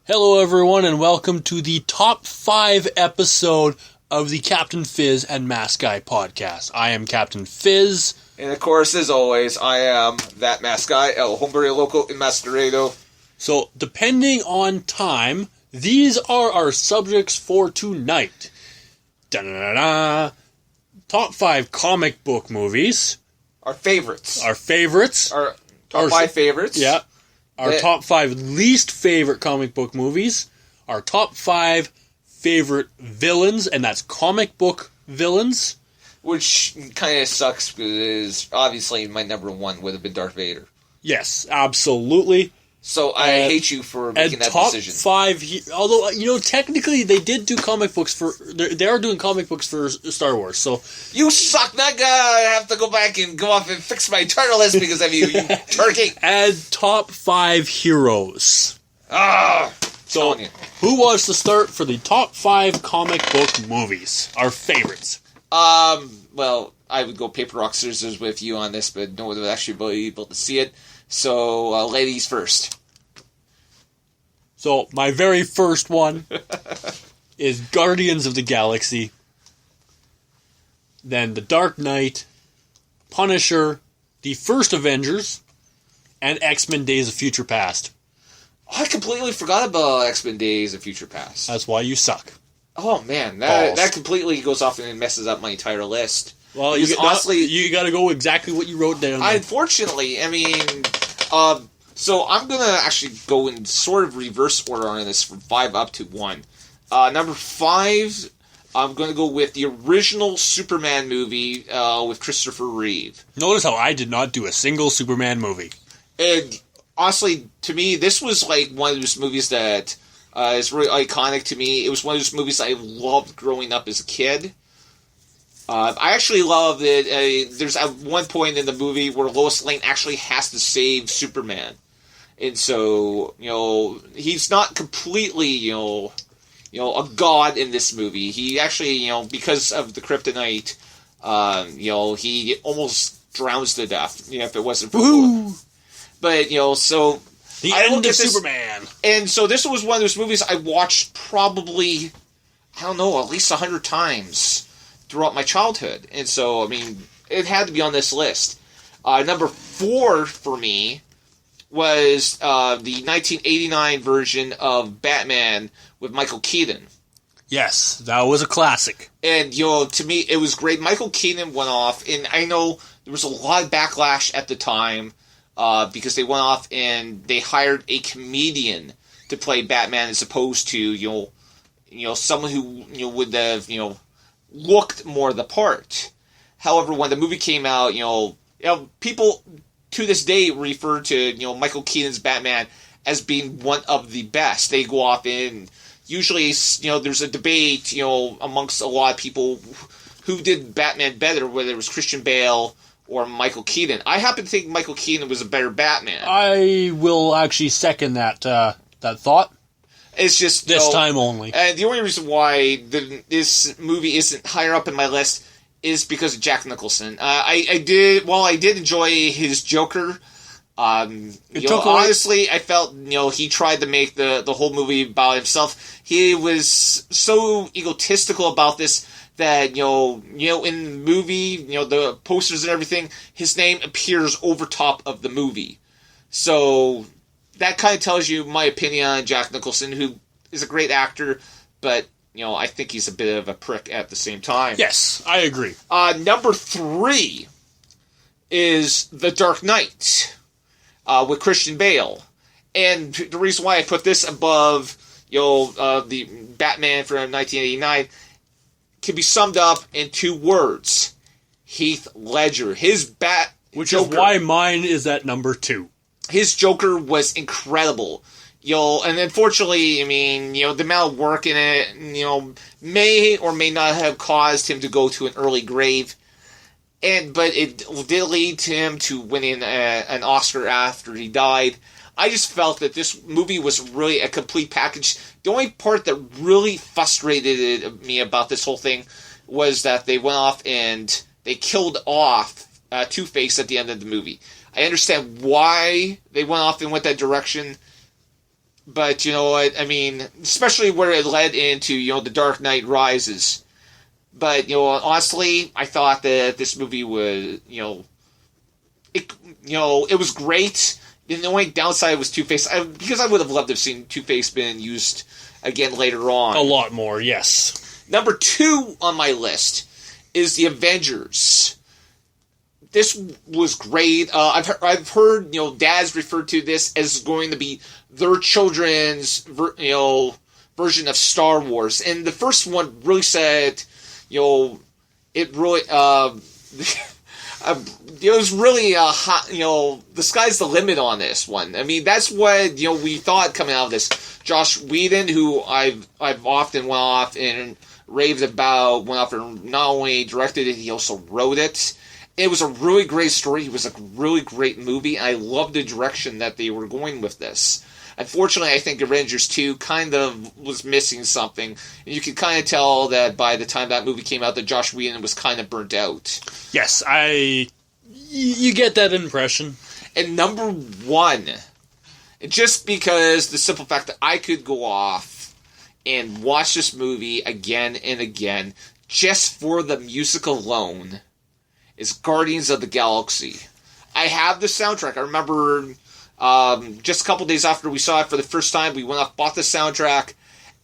Hello everyone and welcome to the top 5 episode of the Captain Fizz and Mask Guy podcast. I am Captain Fizz. And of course, as always, I am that Mask Guy, El Hombre Loco Enmascarado. So, depending on time, these are our subjects for tonight. Da-da-da-da. Top 5 comic book movies. Our favorites. Our favorites. Our top 5 favorites. Yeah. Our top 5 least favorite comic book movies. Our top 5 favorite villains, and that's comic book villains. Which kind of sucks because obviously my number 1 would have been Darth Vader. Yes, absolutely. So I hate you for making that decision. Top 5, although, technically they did do comic books they are doing comic books for Star Wars, so. You suck, that guy! I have to go back and go off and fix my entire list because of you, you turkey! And top 5 heroes. So, who wants to start for the top 5 comic book movies? Our favorites. Well, I would go paper, rock, scissors with you on this, but no one would actually be able to see it. So, ladies first. So, my very first one is Guardians of the Galaxy. Then The Dark Knight, Punisher, The First Avengers, and X-Men Days of Future Past. I completely forgot about X-Men Days of Future Past. That's why you suck. Oh, man. That completely goes off and messes up my entire list. Well, you got to go exactly what you wrote down. Unfortunately, so I'm going to actually go in sort of reverse order on this from 5 up to 1. Number 5, I'm going to go with the original Superman movie with Christopher Reeve. Notice how I did not do a single Superman movie. And honestly, to me, this was like one of those movies that is really iconic to me. It was one of those movies I loved growing up as a kid. I actually love that there's at one point in the movie where Lois Lane actually has to save Superman. And so, he's not completely, a god in this movie. He actually, because of the kryptonite, he almost drowns to death, if it wasn't for Woo! But, so... The end of Superman. And so this was one of those movies I watched probably, at least 100 times throughout my childhood. And so, it had to be on this list. Number 4 for me was the 1989 version of Batman with Michael Keaton. Yes, that was a classic. And, to me, it was great. Michael Keaton went off, and I know there was a lot of backlash at the time because they went off and they hired a comedian to play Batman as opposed to, someone who would have, looked more the part. However, when the movie came out, people to this day refer to Michael Keaton's Batman as being one of the best. They go off and usually there's a debate amongst a lot of people who did Batman better, whether it was Christian Bale or Michael Keaton. I happen to think Michael Keaton was a better Batman. I will actually second that thought. It's just this time only. And the only reason why this movie isn't higher up in my list is because of Jack Nicholson. I did enjoy his Joker. Honestly, I felt he tried to make the whole movie about himself. He was so egotistical about this that in the movie, the posters and everything, his name appears over top of the movie. So that kind of tells you my opinion on Jack Nicholson, who is a great actor, but, I think he's a bit of a prick at the same time. Yes, I agree. Number 3 is The Dark Knight with Christian Bale. And the reason why I put this above, the Batman from 1989 can be summed up in 2 words. Heath Ledger. His Which Joker, is why mine is at number 2. His Joker was incredible. And unfortunately, the amount of work in it, may or may not have caused him to go to an early grave. But it did lead to him to winning an Oscar after he died. I just felt that this movie was really a complete package. The only part that really frustrated me about this whole thing was that they went off and they killed off Two-Face at the end of the movie. I understand why they went off and went that direction, But you know what? I mean, especially where it led into, The Dark Knight Rises. But, honestly, I thought that this movie was, it was great. And the only downside was Two-Face, because I would have loved to have seen Two-Face being used again later on. A lot more, yes. Number 2 on my list is The Avengers. This was great. I've heard, dads refer to this as going to be their children's, version of Star Wars. And the first one really said, it really, it was really hot. The sky's the limit on this one. I mean, that's what we thought coming out of this. Joss Whedon, who I've often went off and raved about, went off and not only directed it, he also wrote it. It was a really great story. It was a really great movie. And I loved the direction that they were going with this. Unfortunately, I think Avengers 2 kind of was missing something. And you could kind of tell that by the time that movie came out that Joss Whedon was kind of burnt out. Yes, you get that impression. And number 1, just because the simple fact that I could go off and watch this movie again and again just for the music alone, is Guardians of the Galaxy. I have the soundtrack. I remember just a couple days after we saw it for the first time, we went off, bought the soundtrack,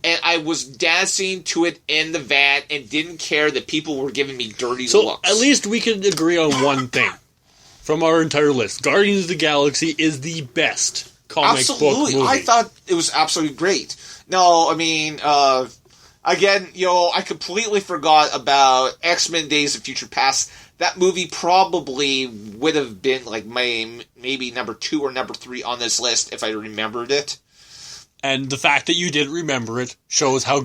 and I was dancing to it in the van and didn't care that people were giving me dirty looks. At least we can agree on one thing from our entire list. Guardians of the Galaxy is the best comic book movie. I thought it was absolutely great. No, I mean, again, I completely forgot about X-Men Days of Future Past. That movie probably would have been like maybe number 2 or number 3 on this list if I remembered it. And the fact that you didn't remember it shows how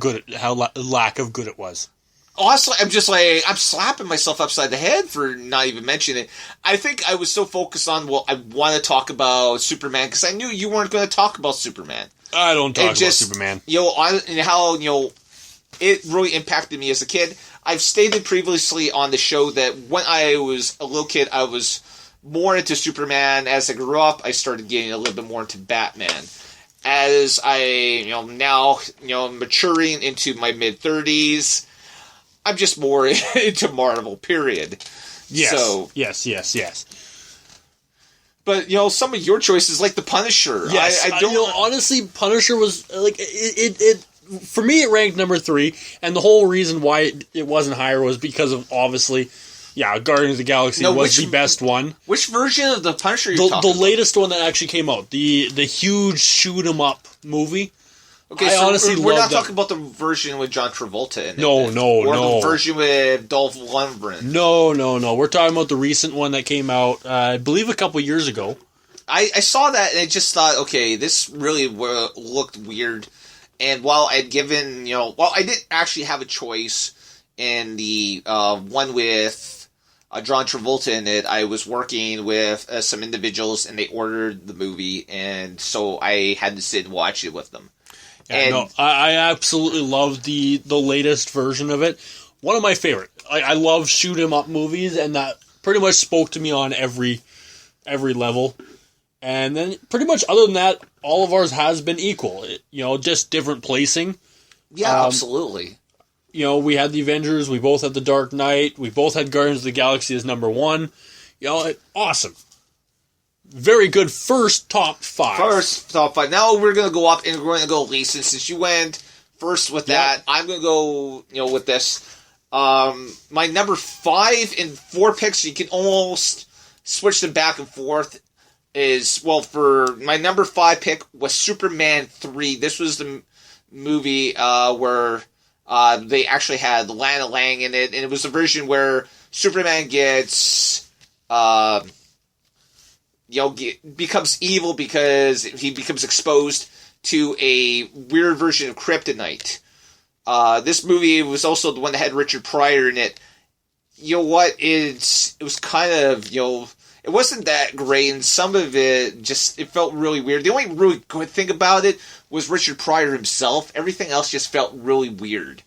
lack of good it was. Honestly, I'm slapping myself upside the head for not even mentioning it. I think I was so focused on, I want to talk about Superman because I knew you weren't going to talk about Superman. I don't talk about Superman. And how, it really impacted me as a kid. I've stated previously on the show that when I was a little kid, I was more into Superman. As I grew up, I started getting a little bit more into Batman. As I, now, maturing into my mid-30s, I'm just more into Marvel, period. Yes, so, yes. But, some of your choices, like The Punisher. Yes, I don't... honestly, Punisher was, like, it for me, it ranked number 3, and the whole reason why it wasn't higher was because of, obviously, Guardians of the Galaxy was the best one. Which version of the Punisher are you talking about? The latest one that actually came out, the huge shoot-'em-up movie. Okay, so we're not talking about the version with John Travolta in it. No. Or the version with Dolph Lundgren. No. We're talking about the recent one that came out, I believe, a couple years ago. I saw that, and I just thought, okay, this really looked weird. And while I'd given, I didn't actually have a choice in the one with John Travolta in it. I was working with some individuals, and they ordered the movie, and so I had to sit and watch it with them. I absolutely love the latest version of it. One of my favorite. I love shoot 'em up movies, and that pretty much spoke to me on every level. And then, pretty much other than that, all of ours has been equal. Just different placing. Yeah, absolutely. We had the Avengers, we both had the Dark Knight, we both had Guardians of the Galaxy as number 1. Awesome. Very good first top 5. First top 5. Now we're going to go up, and we're going to go Lee. Since you went first with that, I'm going to go, with this. My number 5 in 4 picks, you can almost switch them back and forth. For my number 5 pick was Superman 3. This was the movie where they actually had Lana Lang in it, and it was a version where Superman gets, becomes evil because he becomes exposed to a weird version of kryptonite. This movie was also the one that had Richard Pryor in it. It was kind of, it wasn't that great, and some of it it felt really weird. The only really good thing about it was Richard Pryor himself. Everything else just felt really weird.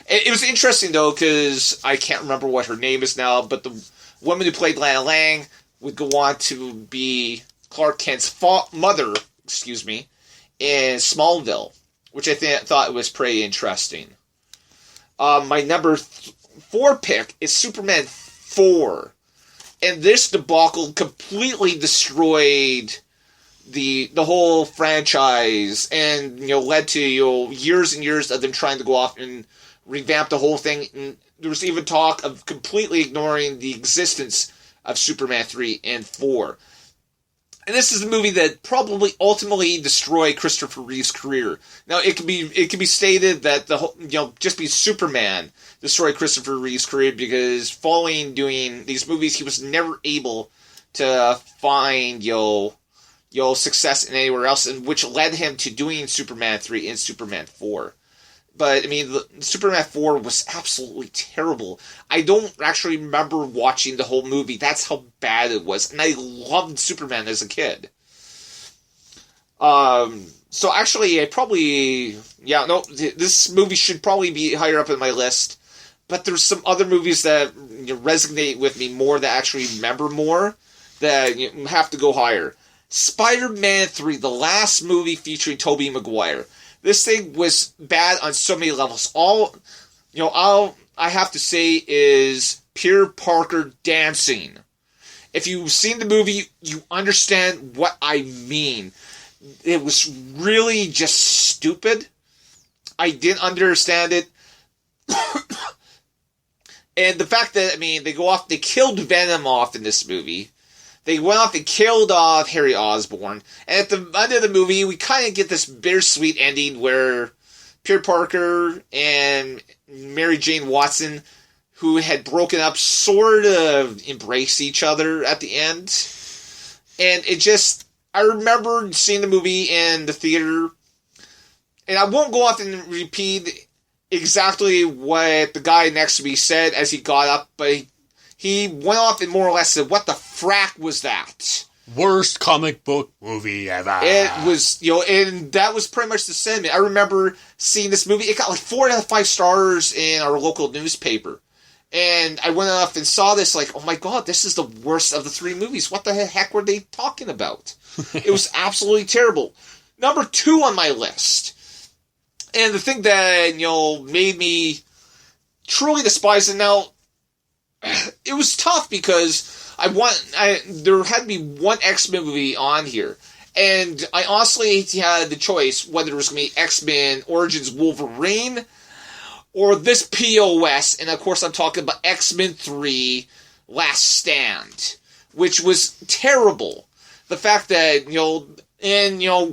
It was interesting, though, because I can't remember what her name is now, but the woman who played Lana Lang would go on to be Clark Kent's mother, in Smallville, which I thought was pretty interesting. My number 4 pick is Superman 4. And this debacle completely destroyed the whole franchise, and led to years and years of them trying to go off and revamp the whole thing. And there was even talk of completely ignoring the existence of Superman 3 and 4. And this is a movie that probably ultimately destroyed Christopher Reeve's career. Now, it can be stated that the whole, just be Superman destroyed Christopher Reeve's career, because following doing these movies, he was never able to find success in anywhere else, and which led him to doing Superman 3 and Superman 4. But, I mean, Superman 4 was absolutely terrible. I don't actually remember watching the whole movie. That's how bad it was. And I loved Superman as a kid. So actually, this movie should probably be higher up in my list. But there's some other movies that resonate with me more, that I actually remember more, that have to go higher. Spider-Man 3, the last movie featuring Tobey Maguire. This thing was bad on so many levels. All I have to say is Peter Parker dancing. If you've seen the movie, you understand what I mean. It was really just stupid. I didn't understand it. And the fact that, they killed Venom off in this movie. They went off and killed off Harry Osborn. And at the end of the movie, we kind of get this bittersweet ending where Peter Parker and Mary Jane Watson, who had broken up, sort of embrace each other at the end. And I remember seeing the movie in the theater. And I won't go off and repeat exactly what the guy next to me said as he got up, but he went off and more or less said, "What the frack was that? Worst comic book movie ever." It was, and that was pretty much the sentiment. I remember seeing this movie. It got like 4 out of 5 stars in our local newspaper. And I went off and saw this like, oh my god, this is the worst of the 3 movies. What the heck were they talking about? It was absolutely terrible. Number 2 on my list. And the thing that, made me truly despise it. Now, it was tough because there had to be one X-Men movie on here. And I honestly had the choice whether it was going to be X-Men Origins Wolverine or this POS. And of course I'm talking about X-Men 3 Last Stand, which was terrible. The fact that,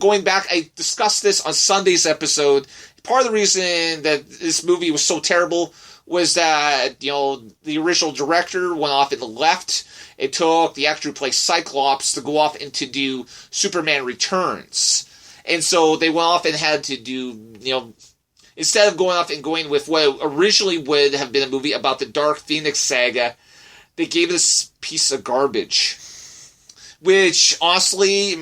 going back, I discussed this on Sunday's episode. Part of the reason that this movie was so terrible was that, the original director went off and left. It took the actor who plays Cyclops to go off and to do Superman Returns. And so they went off and had to do, instead of going off and going with what originally would have been a movie about the Dark Phoenix saga, they gave this piece of garbage. Which, honestly,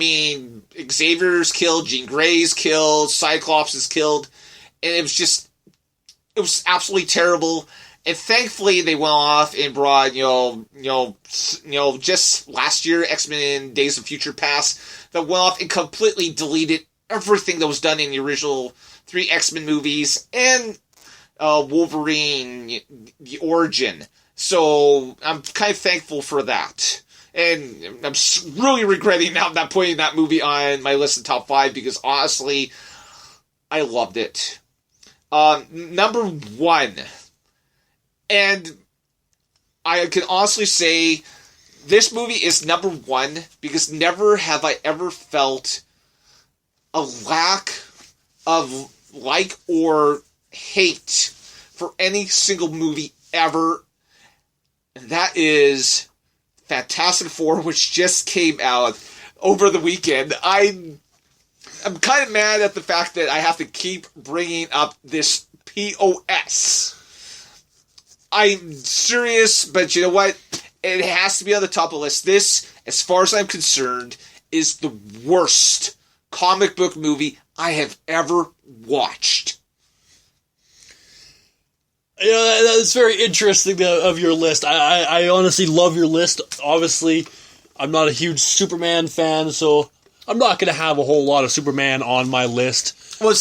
Xavier's killed, Jean Grey's killed, Cyclops is killed, and it was absolutely terrible. And thankfully, they went off and brought, just last year, X-Men Days of Future Past, that went off and completely deleted everything that was done in the original 3 X-Men movies and Wolverine, the origin. So I'm kind of thankful for that. And I'm really regretting now not putting that movie on my list of top 5 because honestly, I loved it. Number 1. And I can honestly say this movie is number 1 because never have I ever felt a lack of like or hate for any single movie ever. And that is Fantastic Four, which just came out over the weekend. I'm kind of mad at the fact that I have to keep bringing up this POS. I'm serious, but you know what? It has to be on the top of the list. This, as far as I'm concerned, is the worst comic book movie I have ever watched. That's very interesting of your list. I honestly love your list. Obviously, I'm not a huge Superman fan, so I'm not going to have a whole lot of Superman on my list. Well,